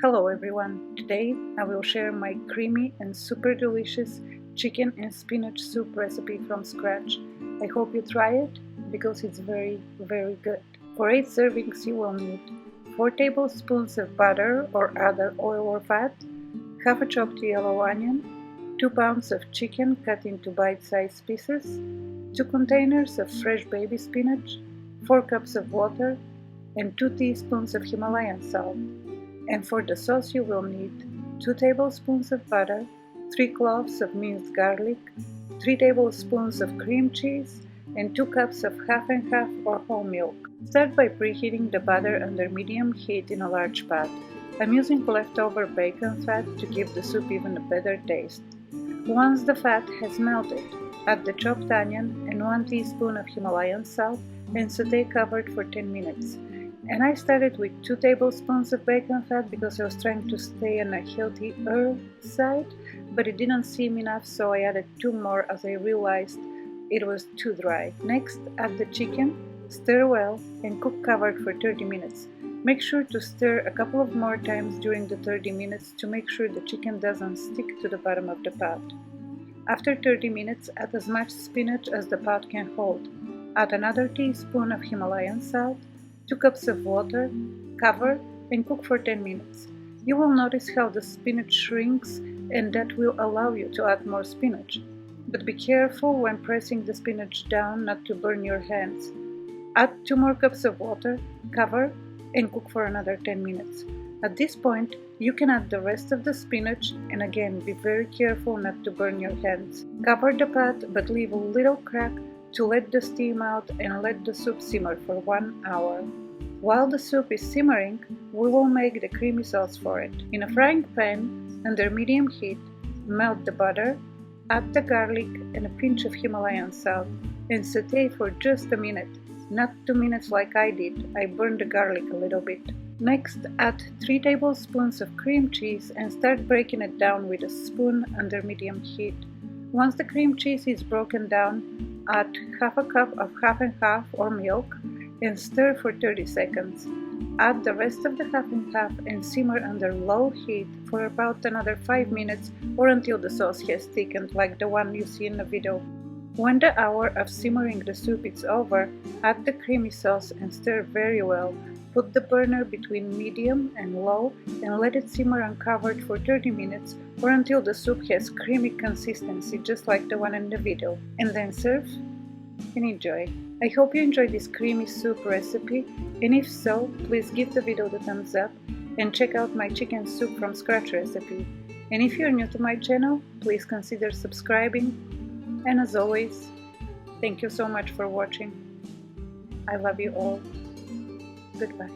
Hello everyone, today I will share my creamy and super delicious chicken and spinach soup recipe from scratch. I hope you try it because it's very good. For 8 servings you will need 4 tablespoons of butter or other oil or fat, half a chopped yellow onion, 2 pounds of chicken cut into bite-sized pieces, 2 containers of fresh baby spinach, 4 cups of water, and 2 teaspoons of Himalayan salt. And for the sauce you will need 2 tablespoons of butter, 3 cloves of minced garlic, 3 tablespoons of cream cheese, and 2 cups of half and half or whole milk. Start by preheating the butter under medium heat in a large pot. I'm using leftover bacon fat to give the soup even a better taste. Once the fat has melted, add the chopped onion and 1 teaspoon of Himalayan salt and sauté covered for 10 minutes. And I started with 2 tablespoons of bacon fat because I was trying to stay on a healthier side, but it didn't seem enough, so I added 2 more as I realized it was too dry. Next, add the chicken, stir well, and cook covered for 30 minutes. Make sure to stir a couple of more times during the 30 minutes to make sure the chicken doesn't stick to the bottom of the pot. After 30 minutes, add as much spinach as the pot can hold. Add another teaspoon of Himalayan salt, 2 cups of water, cover, and cook for 10 minutes. You will notice how the spinach shrinks, and that will allow you to add more spinach. But be careful when pressing the spinach down not to burn your hands. Add 2 more cups of water, cover, and cook for another 10 minutes. At this point, you can add the rest of the spinach, and again, be very careful not to burn your hands. Cover the pot, but leave a little crack to let the steam out and let the soup simmer for 1 hour. While the soup is simmering, we will make the creamy sauce for it. In a frying pan, under medium heat, melt the butter, add the garlic and a pinch of Himalayan salt, and sauté for just a minute. Not 2 minutes like I did, I burned the garlic a little bit. Next, add 3 tablespoons of cream cheese and start breaking it down with a spoon under medium heat. Once the cream cheese is broken down, add half a cup of half and half or milk and stir for 30 seconds. Add the rest of the half and half and simmer under low heat for about another 5 minutes or until the sauce has thickened like the one you see in the video. When the hour of simmering the soup is over, add the creamy sauce and stir very well. Put the burner between medium and low and let it simmer uncovered for 30 minutes or until the soup has creamy consistency just like the one in the video. And then serve and enjoy. I hope you enjoyed this creamy soup recipe, and if so, please give the video the thumbs up and check out my chicken soup from scratch recipe. And if you're new to my channel, please consider subscribing. And as always, thank you so much for watching. I love you all. Goodbye.